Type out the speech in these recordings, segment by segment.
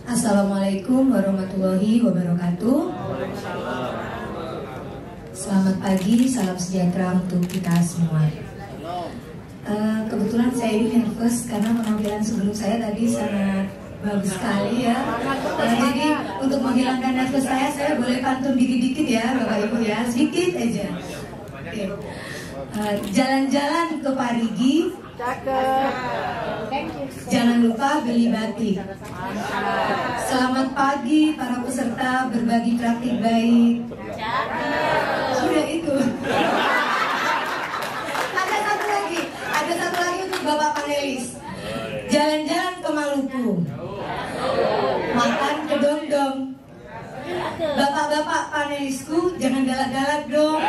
Assalamualaikum warahmatullahi wabarakatuh. Selamat pagi, salam sejahtera untuk kita semua. Kebetulan saya ini nervous karena penampilan sebelum saya tadi sangat bagus sekali ya. Jadi untuk menghilangkan nervous saya boleh pantun dikit-dikit ya Bapak Ibu ya, sedikit aja. Oke. Jalan-jalan ke Parigi. Jangan lupa beli batik. Selamat pagi para peserta berbagi praktik baik. Sudah itu. Ada satu lagi untuk Bapak panelis. Jalan-jalan ke Maluku. Makan ke Dongdong. Bapak-bapak panelisku jangan galak-galak dong.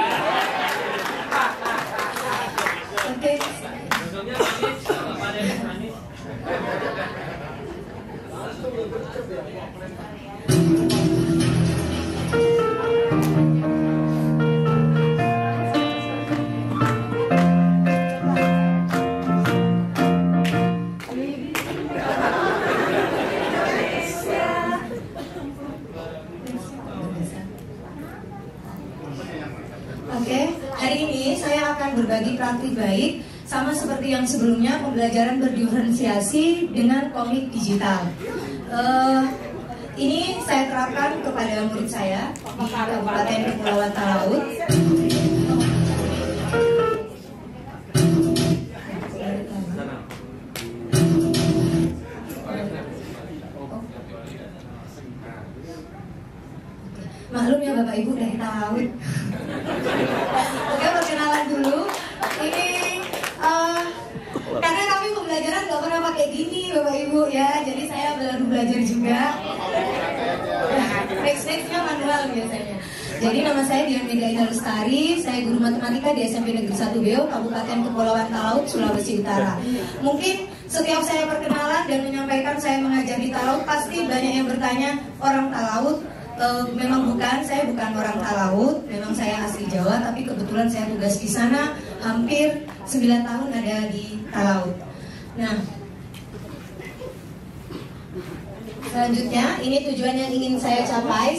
Oke. Oke, hari ini saya akan berbagi praktik baik. Sama seperti yang sebelumnya, pembelajaran berdiferensiasi dengan komik digital. Ini saya terapkan kepada murid saya di Kabupaten Kepulauan Talaut. Maklum ya Bapak Ibu dari Talaut. Oke, perkenalan dulu. Ini karena kami pembelajaran nggak pernah pakai gini Bapak Ibu ya, jadi saya baru belajar juga. Nextnya manual biasanya. Jadi nama saya Dian Mega Ida Lestari, saya guru matematika di SMP Negeri 1 Beo, Kabupaten Kepulauan Talaut, Sulawesi Utara. Mungkin setiap saya perkenalan dan menyampaikan saya mengajar di Talaut, pasti banyak yang bertanya, orang Talaut? Memang bukan, saya bukan orang Talaut, memang saya asli Jawa, tapi kebetulan saya tugas di sana hampir 9 tahun ada di Talaut. Nah, selanjutnya ini tujuan yang ingin saya capai,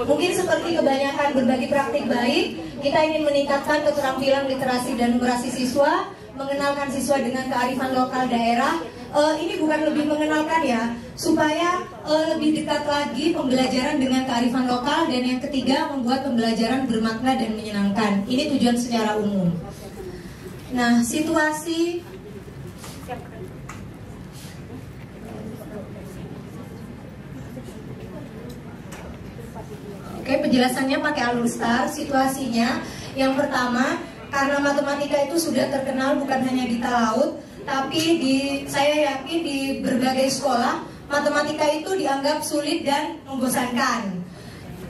mungkin seperti kebanyakan berbagi praktik baik, kita ingin meningkatkan keterampilan literasi dan numerasi siswa, mengenalkan siswa dengan kearifan lokal daerah. Ini bukan lebih mengenalkan ya, supaya lebih dekat lagi pembelajaran dengan kearifan lokal, dan yang ketiga membuat pembelajaran bermakna dan menyenangkan. Ini tujuan secara umum. Nah, situasi Oke, penjelasannya pakai alur STAR. Situasinya yang pertama, karena matematika itu sudah terkenal bukan hanya di Talaut, tapi saya yakin di berbagai sekolah matematika itu dianggap sulit dan membosankan.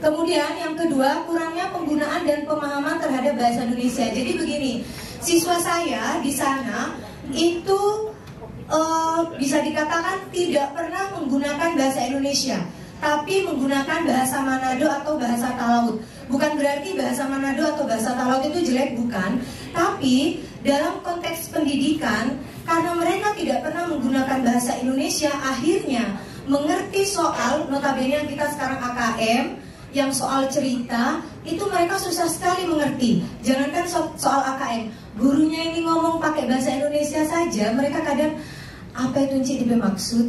Kemudian yang kedua, kurangnya penggunaan dan pemahaman terhadap bahasa Indonesia. Jadi begini, siswa saya di sana itu bisa dikatakan tidak pernah menggunakan bahasa Indonesia, tapi menggunakan bahasa Manado atau bahasa Talaut. Bukan berarti bahasa Manado atau bahasa Talaut itu jelek, bukan. Tapi dalam konteks pendidikan, karena mereka tidak pernah menggunakan bahasa Indonesia, akhirnya mengerti soal, notabene yang kita sekarang AKM, yang soal cerita, itu mereka susah sekali mengerti. Jangankan soal AKM, gurunya ini ngomong pakai bahasa Indonesia saja, mereka kadang, apa itu Encik Dibe maksud?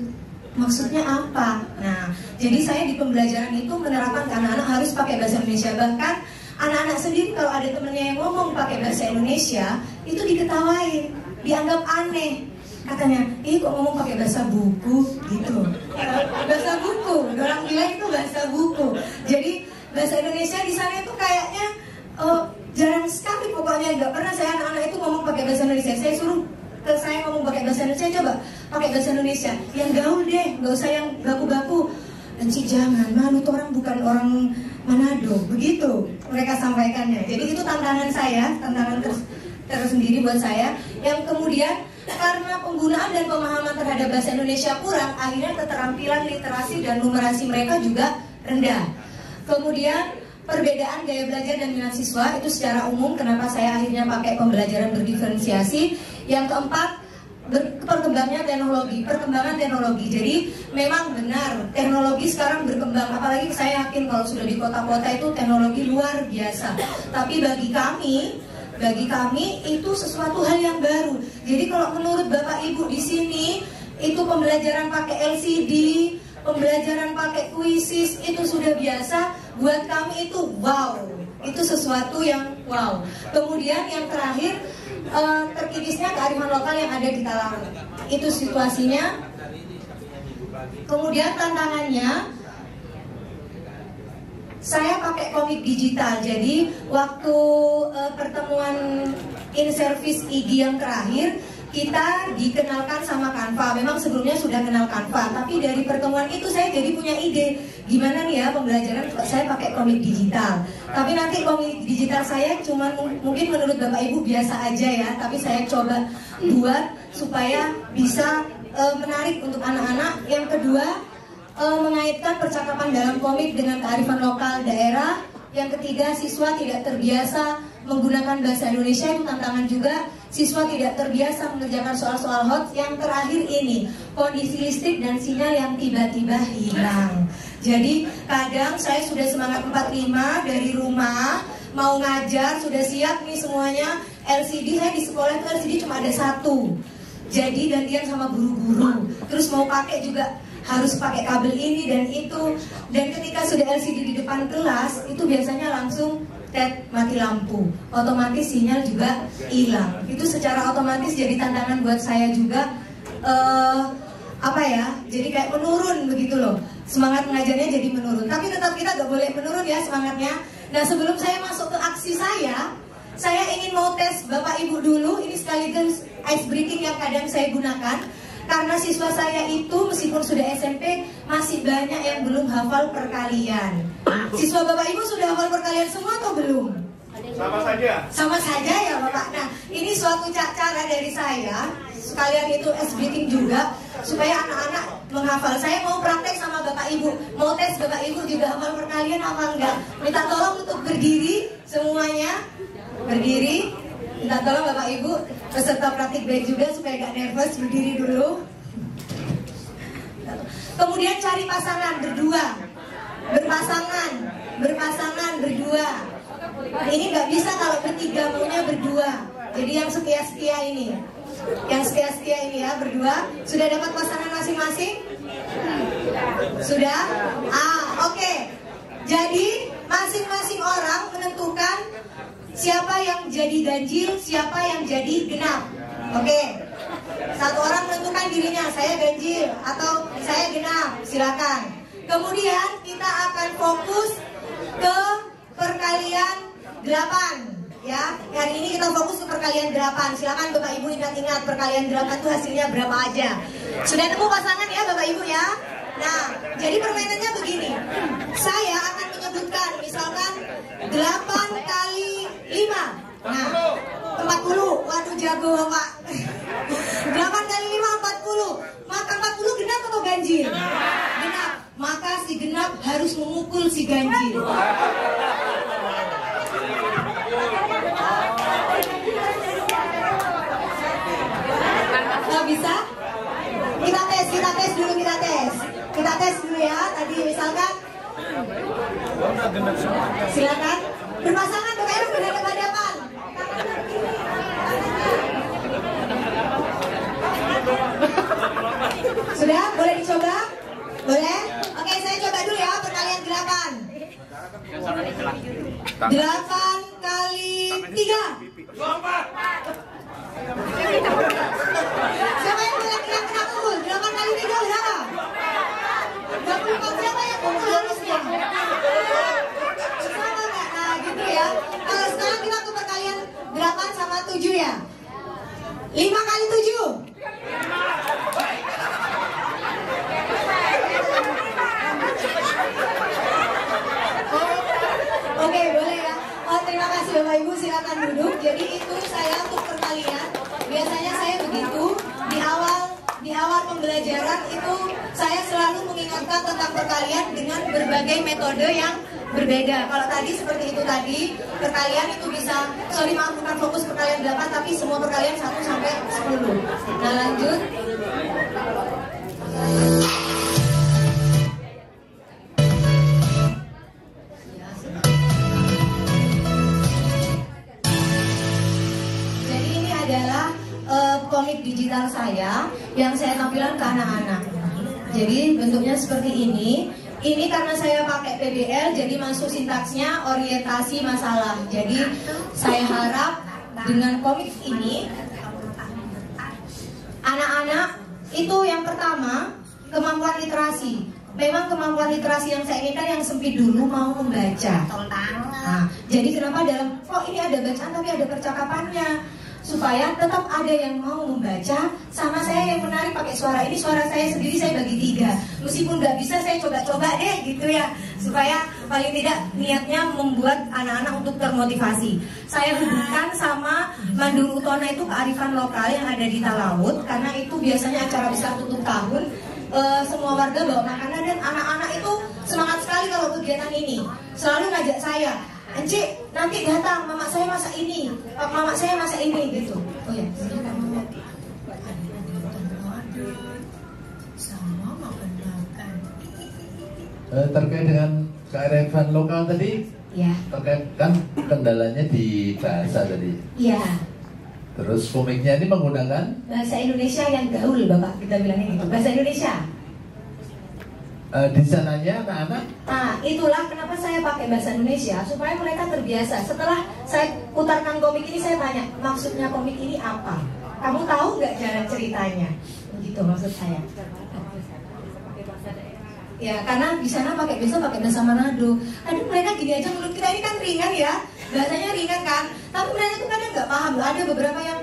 Maksudnya apa? Nah, jadi saya di pembelajaran itu menerapkan ke anak-anak harus pakai bahasa Indonesia. Bahkan anak-anak sendiri kalau ada temennya yang ngomong pakai bahasa Indonesia, itu diketawain, dianggap aneh. Katanya, ih kok ngomong pakai bahasa buku gitu. Bahasa buku, orang bilang itu bahasa buku. Jadi bahasa Indonesia di sana itu kayaknya jarang sekali, pokoknya nggak pernah saya anak-anak itu ngomong pakai bahasa Indonesia. Saya suruh ke saya ngomong pakai bahasa Indonesia, coba pakai bahasa Indonesia yang gaul deh, nggak usah yang baku-baku. Encik jangan, malu tuh orang bukan orang Manado, begitu mereka sampaikannya. Jadi itu tantangan saya, tantangan tersendiri buat saya. Yang kemudian karena penggunaan dan pemahaman terhadap bahasa Indonesia kurang, akhirnya keterampilan literasi dan numerasi mereka juga rendah. Kemudian perbedaan gaya belajar dan minat siswa itu secara umum, kenapa saya akhirnya pakai pembelajaran berdiferensiasi. Yang keempat, perkembangan teknologi. Jadi memang benar teknologi sekarang berkembang, apalagi saya yakin kalau sudah di kota-kota itu teknologi luar biasa. Tapi bagi kami itu sesuatu hal yang baru. Jadi kalau menurut Bapak Ibu di sini itu pembelajaran pakai LCD, pembelajaran pakai kuisis itu sudah biasa, buat kami itu wow. Itu sesuatu yang wow. Kemudian yang terakhir, terkikisnya kearifan lokal yang ada di Talaut. Itu situasinya. Kemudian tantangannya, saya pakai komik digital. Jadi waktu pertemuan in-service IG yang terakhir, kita dikenalkan sama Canva. Memang sebelumnya sudah kenal Canva, tapi dari pertemuan itu saya jadi punya ide, gimana nih ya pembelajaran saya pakai komik digital. Tapi nanti komik digital saya cuma mungkin menurut Bapak Ibu biasa aja ya, tapi saya coba buat supaya bisa menarik untuk anak-anak. Yang kedua, mengaitkan percakapan dalam komik dengan kearifan lokal daerah. Yang ketiga, siswa tidak terbiasa menggunakan bahasa Indonesia, itu tantangan juga. Siswa tidak terbiasa mengerjakan soal-soal hot. Yang terakhir ini, kondisi listrik dan sinyal yang tiba-tiba hilang. Jadi kadang saya sudah semangat 45 dari rumah, mau ngajar, sudah siap nih semuanya. LCD, saya di sekolah itu LCD cuma ada satu. Jadi gantian sama guru-guru. Terus mau pakai juga harus pakai kabel ini dan itu. Dan ketika sudah LCD di depan kelas, itu biasanya langsung mati lampu, otomatis sinyal juga hilang. Itu secara otomatis jadi tantangan buat saya juga. Jadi kayak menurun begitu loh, semangat mengajarnya jadi menurun. Tapi tetap kita gak boleh menurun ya semangatnya. Nah, sebelum saya masuk ke aksi saya ingin mau tes Bapak Ibu dulu. Ini sekaligus ice breaking yang kadang saya gunakan, karena siswa saya itu meskipun sudah SMP masih banyak yang belum hafal perkalian. Siswa Bapak Ibu sudah hafal perkalian semua atau belum? Sama saja. Sama saja ya Bapak. Nah, ini suatu cara dari saya, sekalian itu breaking juga, supaya anak-anak menghafal. Saya mau praktek sama Bapak Ibu, mau tes Bapak Ibu juga hafal perkalian apa enggak. Minta tolong untuk berdiri semuanya, berdiri. Minta tolong Bapak Ibu peserta praktik baik juga supaya gak nervous, berdiri dulu. Kemudian cari pasangan berdua, berpasangan berdua. Ini nggak bisa kalau bertiga, maunya berdua. Jadi yang setia-setia ini, ya berdua. Sudah dapat pasangan masing-masing? Sudah? Oke. Jadi masing-masing orang menentukan siapa yang jadi ganjil, siapa yang jadi genap. Oke. Satu orang menentukan dirinya, saya ganjil atau saya genap, silakan. Kemudian kita akan fokus ke perkalian 8 ya. Hari ini kita fokus ke perkalian 8. Silakan Bapak Ibu ingat-ingat perkalian 8 itu hasilnya berapa aja. Sudah nemu pasangan ya Bapak Ibu ya? Nah, jadi permainannya begini. Saya akan menyebutkan misalkan 8 kali 5. Nah, 40. Waduh jago Bapak. 8 kali 5 40. Maka 40 genap atau ganjil? Genap. Maka si genap harus memukul si ganjil. Nggak bisa? Kita tes dulu. Kita tes dulu ya. Tadi misalkan, silakan berpasangan, berhadapan-hadapan. Sudah? Boleh dicoba? Boleh? Oke, saya coba dulu ya perkalian 8. 8 kali 3. 24. Siapa yang boleh kira-kira pukul? 8 kali 3 berapa? 24. Siapa yang pukul harusnya? Sama nggak? Nah gitu ya. Kalau sekarang kita ke perkalian 8 sama 7 ya. 5 kali 7. Oke, boleh ya. Terima kasih Bapak Ibu, silakan duduk. Jadi itu saya untuk perkalian. Biasanya saya begitu di awal pembelajaran itu saya selalu mengingatkan tentang perkalian dengan berbagai metode yang berbeda. Kalau tadi seperti itu tadi, perkalian itu bisa, sorry maaf bukan fokus perkalian 8, tapi semua perkalian 1 sampai 10. Nah lanjut. Jadi ini adalah komik digital saya yang saya tampilkan ke anak-anak. Jadi bentuknya seperti ini. Ini karena saya pakai PBL, jadi masuk sintaksnya orientasi masalah. Jadi saya harap dengan komik ini, anak-anak itu yang pertama, kemampuan literasi. Memang kemampuan literasi yang saya inginkan yang sempit dulu, mau membaca. Nah, jadi kenapa dalam, kok ini ada bacaan tapi ada percakapannya? Supaya tetap ada yang mau membaca. Sama saya yang menarik pakai suara ini, suara saya sendiri saya bagi 3. Meskipun nggak bisa saya coba-coba deh gitu ya, supaya paling tidak niatnya membuat anak-anak untuk termotivasi. Saya hubungkan sama Mandul Utona itu kearifan lokal yang ada di Talaut, karena itu biasanya acara besar tutup tahun. Semua warga bawa makanan dan anak-anak itu semangat sekali kalau kegiatan ini. Selalu ngajak saya, Encik, nanti datang, mama saya masak ini, mama saya masak ini, gitu. Oh ya, terkait dengan kearifan lokal tadi, ya. Terkait kan kendalanya di bahasa tadi. Iya. Terus komiknya ini menggunakan Bahasa Indonesia yang gaul, Bapak, kita bilangnya gitu. Bahasa Indonesia. di sananya anak-anak. Nah, itulah kenapa saya pakai bahasa Indonesia, supaya mereka terbiasa. Setelah saya putarkan komik ini, saya tanya, maksudnya komik ini apa? Kamu tahu nggak jalan ceritanya? Begitu maksud saya. Ya, karena di sana pakai bahasa Manado. Aduh, mereka gini aja, menurut kita ini kan ringan ya, bahasanya ringan kan. Tapi mereka tuh kadang nggak paham. Ada beberapa yang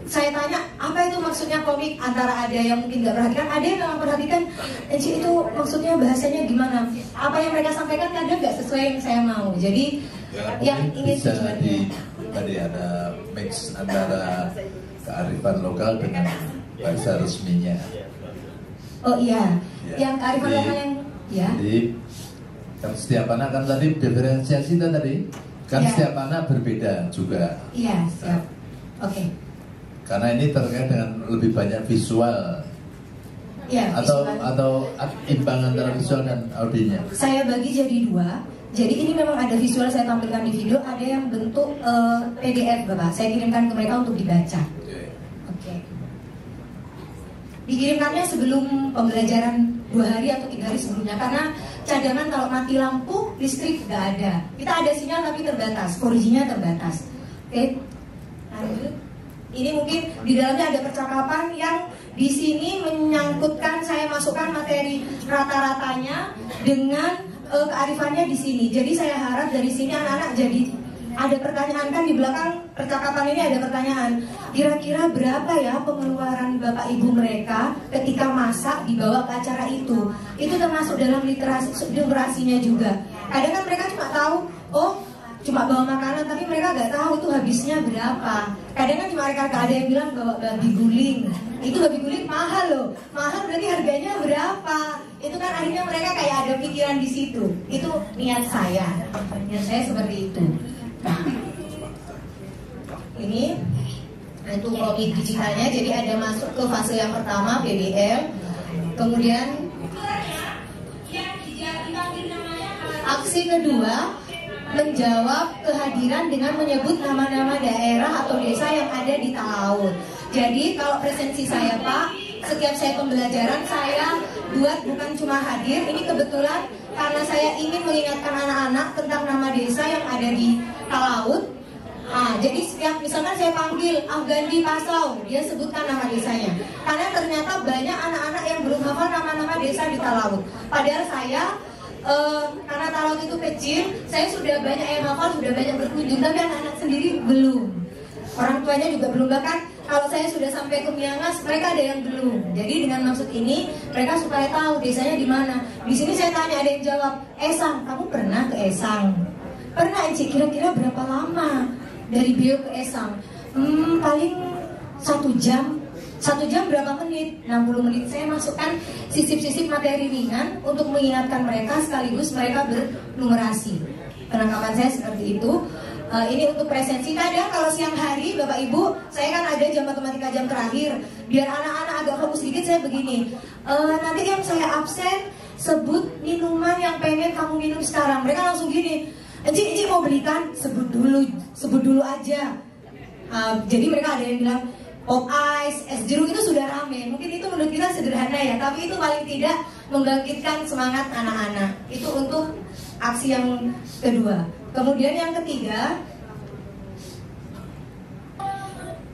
saya tanya, apa itu maksudnya komik? Antara ada yang mungkin nggak perhatikan, ada yang memang perhatikan. Encik, itu maksudnya bahasanya gimana? Apa yang mereka sampaikan kadang nggak sesuai yang saya mau. Jadi ya, yang ingin bisa tadi ada mix antara kearifan lokal dengan bahasa resminya. Oh iya, Ya. yang kearifan lokal yang ya. Jadi kan setiap anak kan tadi diferensiasi tadi kan Ya. setiap anak berbeda juga. Iya, siap. Oke. Karena ini terkait dengan lebih banyak visual. Ya, atau imbang antara visual dan audionya. saya bagi jadi 2. Jadi ini memang ada visual saya tampilkan di video, ada yang bentuk PDF, Bapak. Saya kirimkan ke mereka untuk dibaca. Oke. Dikirimkannya sebelum pembelajaran 2 hari atau 3 hari sebelumnya, karena cadangan kalau mati lampu listrik nggak ada. Kita ada sinyal tapi terbatas, 4G-nya terbatas. Oke. Lanjut. Ini mungkin di dalamnya ada percakapan yang di sini menyangkutkan, saya masukkan materi rata-ratanya dengan kearifannya di sini. Jadi saya harap dari sini anak-anak jadi ada pertanyaan, kan di belakang percakapan ini ada pertanyaan. Kira-kira berapa ya pengeluaran bapak ibu mereka ketika masak dibawa ke acara itu? Itu termasuk dalam literasinya juga. Kadang kan mereka cuma tahu, oh cuma bawa makanan, tapi mereka nggak tahu itu habisnya berapa. Kadang kan cuma mereka ada yang bilang bawa babi guling. Itu babi guling mahal loh, mahal berarti harganya berapa? Itu kan akhirnya mereka kayak ada pikiran di situ. Itu niat saya seperti itu. Nah, ini itu komik digitalnya. Jadi ada masuk ke fase yang pertama PBL, kemudian aksi kedua menjawab kehadiran dengan menyebut nama-nama daerah atau desa yang ada di Talaut. Jadi kalau presensi saya Pak, setiap saya pembelajaran saya buat bukan cuma hadir. Ini kebetulan karena saya ingin mengingatkan anak-anak tentang nama desa yang ada di Talaut. Nah, jadi setiap misalkan saya panggil Afgandi Pasau, dia sebutkan nama desanya. Karena ternyata banyak anak-anak yang belum hafal nama-nama desa di Talaut. Padahal saya karena Talaut itu kecil, saya sudah banyak yang hafal, sudah banyak berkunjung, tapi anak-anak sendiri belum. Orang tuanya juga belum, bahkan kalau saya sudah sampai ke Miangas, mereka ada yang belum. Jadi dengan maksud ini, mereka supaya tahu desanya di mana. Di sini saya tanya, ada yang jawab, Esang, kamu pernah ke Esang? Pernah, Encik, kira-kira berapa lama dari Beo ke Esang? Paling 1 jam. 1 jam berapa menit? 60 menit. Saya masukkan sisip-sisip materi ringan untuk mengingatkan mereka sekaligus mereka bernumerasi. Penangkapan saya seperti itu. Ini untuk presensi. Kadang kalau siang hari Bapak Ibu, saya kan ada jam matematika jam terakhir. Biar anak-anak agak fokus sedikit, saya begini. Nanti yang saya absen, sebut minuman yang pengen kamu minum sekarang. Mereka langsung gini, Enci mau belikan? Sebut dulu aja. Jadi mereka ada yang bilang pop ice, es jeruk itu sudah rame. Mungkin itu menurut kita sederhana ya, tapi itu paling tidak membangkitkan semangat anak-anak. Itu untuk aksi yang kedua. Kemudian yang ketiga,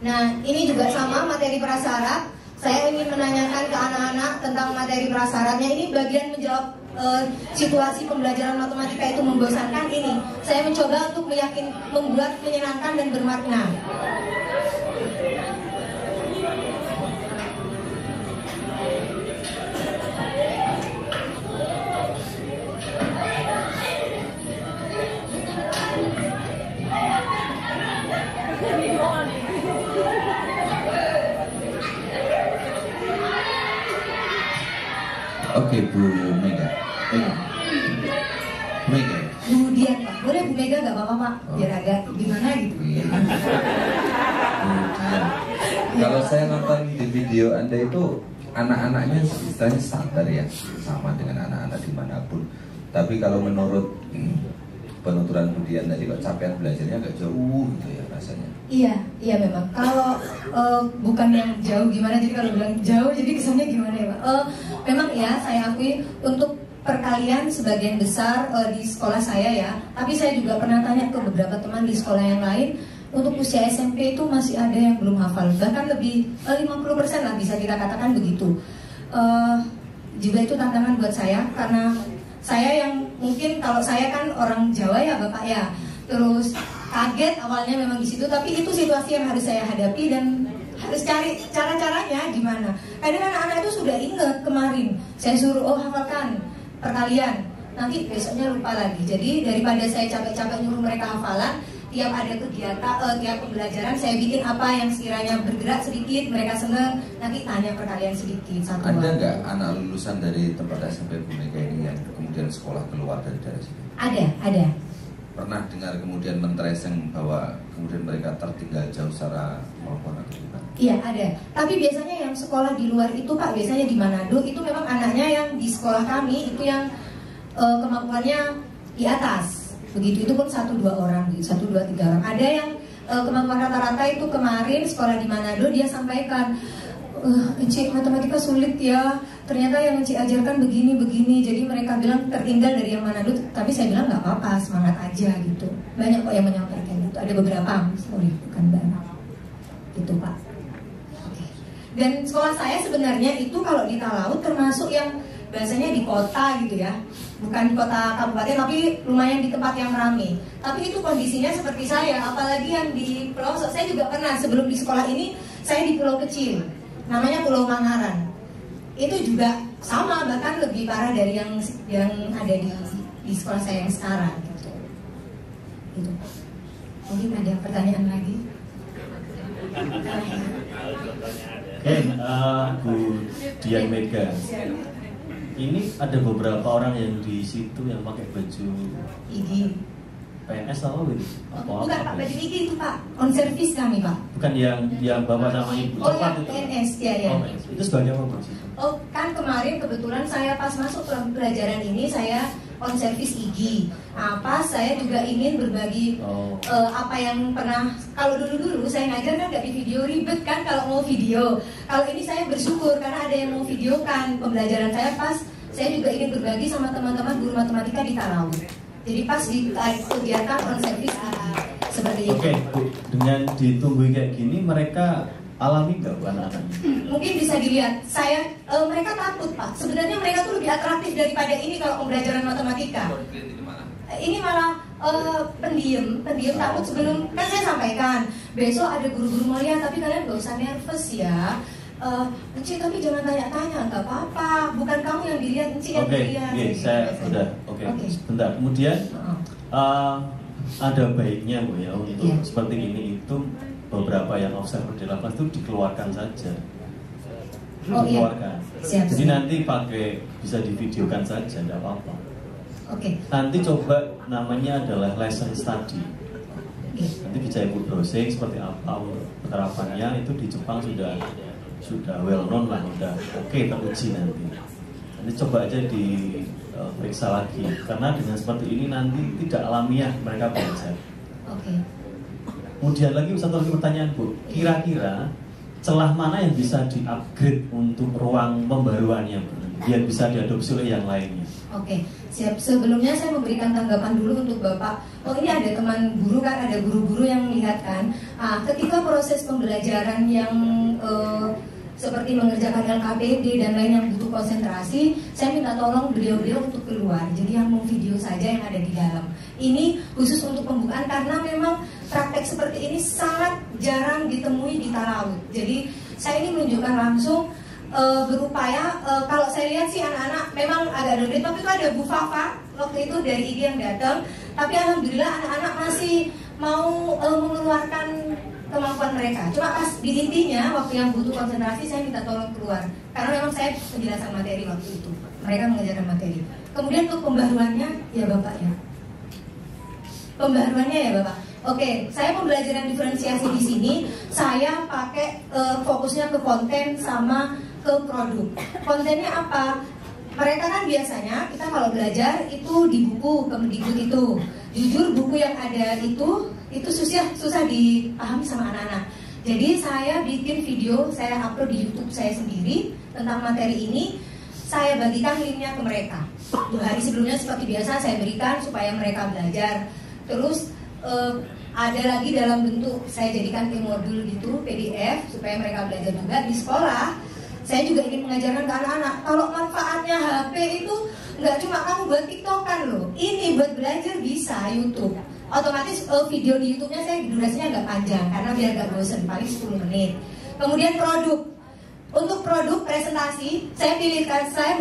nah ini juga sama materi prasyarat. Saya ingin menanyakan ke anak-anak tentang materi prasyaratnya. Ini bagian menjawab situasi pembelajaran matematika itu membosankan ini. Saya mencoba untuk membuat menyenangkan dan bermakna. Oke, Bu Mega. Bu Dian, Pak. Boleh Bu Mega nggak apa-apa, Pak? Biar agak gimana gitu. Kalau saya nonton di video Anda itu anak-anaknya istilahnya standar ya, sama dengan anak-anak dimanapun. Tapi kalau menurut penuturan Bu Dian tadi kok capaian belajarnya agak jauh gitu ya rasanya. Iya memang. Kalau bukan yang jauh gimana, jadi kalau bilang jauh jadi kesannya gimana ya Pak? Memang ya saya akui untuk perkalian sebagian besar di sekolah saya ya. Tapi saya juga pernah tanya ke beberapa teman di sekolah yang lain. Untuk usia SMP itu masih ada yang belum hafal. Bahkan lebih 50% lah bisa kita katakan begitu. Juga itu tantangan buat saya karena saya yang mungkin kalau saya kan orang Jawa ya Bapak ya. Terus kaget awalnya memang di situ, tapi itu situasi yang harus saya hadapi dan harus cari cara-caranya gimana. Kadang anak-anak itu sudah ingat kemarin saya suruh hafalkan perkalian, nanti besoknya lupa lagi. Jadi daripada saya capek-capek nyuruh mereka hafalan, tiap ada kegiatan, tiap pembelajaran saya bikin apa yang sekiranya bergerak sedikit, mereka senang, nanti tanya perkalian sedikit satu. Ada nggak anak lulusan dari tempat SMP Bu Mega ini yang kemudian sekolah keluar dari daerah sini? Ada. Pernah dengar kemudian men-tracing bahwa kemudian mereka tertinggal jauh secara kemampuan atau gimana? Iya ada, tapi biasanya yang sekolah di luar itu Pak, biasanya di Manado itu memang anaknya yang di sekolah kami itu yang kemampuannya di atas. Begitu itu pun 1-2 orang, 1-2-3 orang. Ada yang kemampuan rata-rata itu kemarin sekolah di Manado dia sampaikan, Encik matematika sulit ya, ternyata yang Encik ajarkan begini-begini. Jadi mereka bilang tertinggal dari yang Manado, tapi saya bilang nggak apa-apa, semangat aja gitu. Banyak kok yang menyampaikan gitu, ada beberapa, sorry bukan banyak gitu Pak. Oke. Dan sekolah saya sebenarnya itu kalau di Talaut termasuk yang biasanya di kota gitu ya, bukan di kota kabupaten tapi lumayan di tempat yang ramai. Tapi itu kondisinya seperti saya, apalagi yang di pelosok. Saya juga pernah sebelum di sekolah ini saya di pulau kecil, namanya Pulau Mangaran. Itu juga sama, bahkan lebih parah dari yang ada di sekolah saya yang sekarang gitu. Gitu. Mungkin ada pertanyaan lagi? Bu Dian Mega, ini ada beberapa orang yang di situ yang pakai baju IG PNS atau gitu? Bukan Pak, baju IG itu Pak, on service kami Pak. Bukan yang bapak sama ibu yang itu? PNS, ya. Itu sebagai apa Pak? Oh kan kemarin kebetulan saya pas masuk pelajaran ini saya on service IG. Pas saya juga ingin berbagi apa yang pernah, kalau dulu saya ngajar kan nggak di video, ribet kan kalau mau video. Kalau ini saya bersyukur karena ada yang mau videokan pembelajaran saya. Pas saya juga ingin berbagi sama teman-teman guru matematika di Talaut. Jadi pas di kegiatan on service IG seperti itu. Oke, Bu, dengan ditunggu kayak gini mereka alami nggak Bu anak-anaknya? Mungkin bisa dilihat, mereka takut Pak. Sebenarnya mereka tuh lebih atraktif daripada ini kalau pembelajaran matematika. Ini malah pendiam takut. Sebelum kan saya sampaikan besok ada guru-guru mulia, tapi kalian gak usah nervous ya. Encik tapi jangan tanya-tanya, nggak apa-apa. Bukan kamu yang dilihat, Encik yang dilihat. Oke, saya sudah. Oke. Sebentar. Kemudian ada baiknya Bu ya untuk seperti ini itu beberapa yang observer di lapangan itu dikeluarkan saja. Oh, iya. keluarkan. Siap. Jadi nanti bisa divideokan saja, tidak apa-apa. Oke. Nanti coba namanya adalah lesson study. Oke. Nanti bisa ibu browsing seperti apa penerapannya, itu di Jepang sudah well known lah, sudah oke, teruji nanti. Nanti coba aja diperiksa lagi, karena dengan seperti ini nanti tidak alamiah mereka belajar. Oke. Kemudian lagi satu lagi pertanyaan Bu, kira-kira celah mana yang bisa di-upgrade untuk ruang pembaruannya Bu, biar bisa diadopsi oleh yang lainnya? Oke, siap. Sebelumnya saya memberikan tanggapan dulu untuk Bapak. Oh, ini ada teman guru kan, ada guru-guru yang melihat kan. Ketika proses pembelajaran yang seperti mengerjakan LKPD dan lain yang butuh konsentrasi, saya minta tolong beliau-beliau untuk keluar. Jadi yang mau video saja yang ada di dalam. Ini khusus untuk pembukaan karena memang praktek seperti ini sangat jarang ditemui di Talaut. Jadi saya ini menunjukkan langsung berupaya. Kalau saya lihat sih anak-anak memang agak dominan, tapi itu ada Bu Fafa waktu itu dari IG yang datang. Tapi alhamdulillah anak-anak masih mau mengeluarkan kemampuan mereka. Cuma pas di intinya waktu yang butuh konsentrasi saya minta tolong keluar karena memang saya penjelasan materi waktu itu, mereka mengajarkan materi. Kemudian untuk pembaruannya ya Bapak ya, pembaruannya ya Bapak. Oke, saya pembelajaran diferensiasi di sini saya pakai fokusnya ke konten sama ke produk. Kontennya apa? Mereka kan biasanya kita kalau belajar itu di buku Kemendikbud itu. Jujur buku yang ada itu susah dipahami sama anak-anak. Jadi saya bikin video, saya upload di YouTube saya sendiri tentang materi ini. Saya bagikan linknya ke mereka. 2 hari sebelumnya seperti biasa saya berikan supaya mereka belajar. Terus ada lagi dalam bentuk saya jadikan e-modul gitu, PDF supaya mereka belajar juga di sekolah. Saya juga ingin mengajarkan ke anak-anak kalau manfaatnya HP itu nggak cuma kamu buat TikTokan loh, ini buat belajar bisa YouTube. Otomatis video di YouTube-nya saya durasinya nggak panjang karena biar nggak bosan, paling 10 menit. Kemudian produk, untuk produk presentasi saya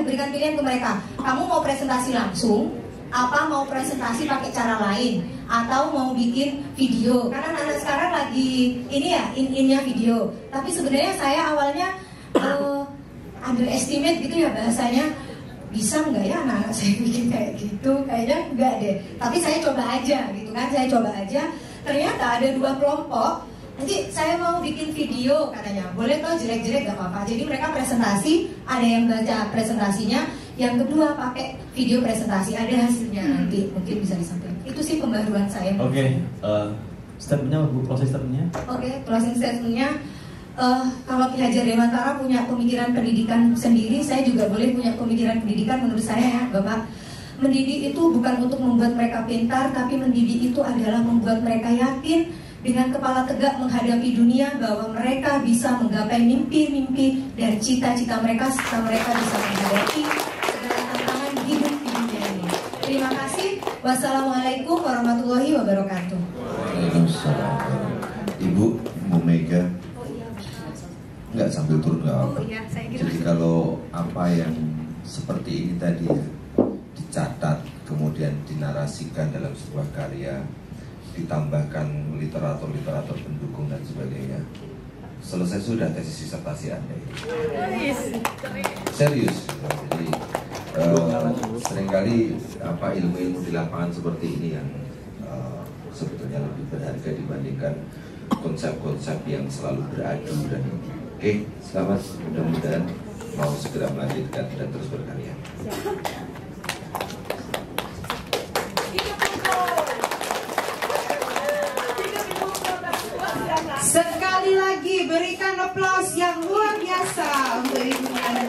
memberikan pilihan ke mereka. Kamu mau presentasi langsung, apa mau presentasi pakai cara lain, atau mau bikin video? Karena anak-anak sekarang lagi ini ya in-innya video. Tapi sebenarnya saya awalnya underestimate gitu ya bahasanya, bisa nggak ya anak-anak saya bikin kayak gitu? Kayaknya enggak deh. Tapi saya coba aja gitu kan, saya coba aja. Ternyata ada 2 kelompok. Nanti saya mau bikin video katanya, boleh toh jelek-jelek gak apa-apa. Jadi mereka presentasi, ada yang baca presentasinya, yang kedua pakai video presentasi, ada hasilnya nanti mungkin bisa disampaikan. Itu sih pembaruan saya. Oke, statementnya Bu, closing statementnya? Oke, closing statementnya. Kalau Ki Hajar Dewantara punya pemikiran pendidikan sendiri, saya juga boleh punya pemikiran pendidikan menurut saya ya Bapak. Mendidik itu bukan untuk membuat mereka pintar, tapi mendidik itu adalah membuat mereka yakin dengan kepala tegak menghadapi dunia bahwa mereka bisa menggapai mimpi-mimpi dan cita-cita mereka serta mereka bisa menghadapi segala tantangan hidup di dunia ini. Terima kasih. Wassalamualaikum warahmatullahi wabarakatuh. Waalaikumsalam. Ibu Bu Mega. Enggak, sambil turun nggak apa. Jadi kalau apa yang seperti ini tadi dicatat kemudian dinarasikan dalam sebuah karya, ditambahkan literatur pendukung dan sebagainya, selesai sudah tesis disertasi Anda itu. Serius. Jadi seringkali ilmu-ilmu di lapangan seperti ini yang sebetulnya lebih berharga dibandingkan konsep-konsep yang selalu beradu dan oke, selamat, mudah-mudahan mau segera melanjutkan dan terus berkarya. Sekali lagi berikan aplaus yang luar biasa untuk Ibu Anda.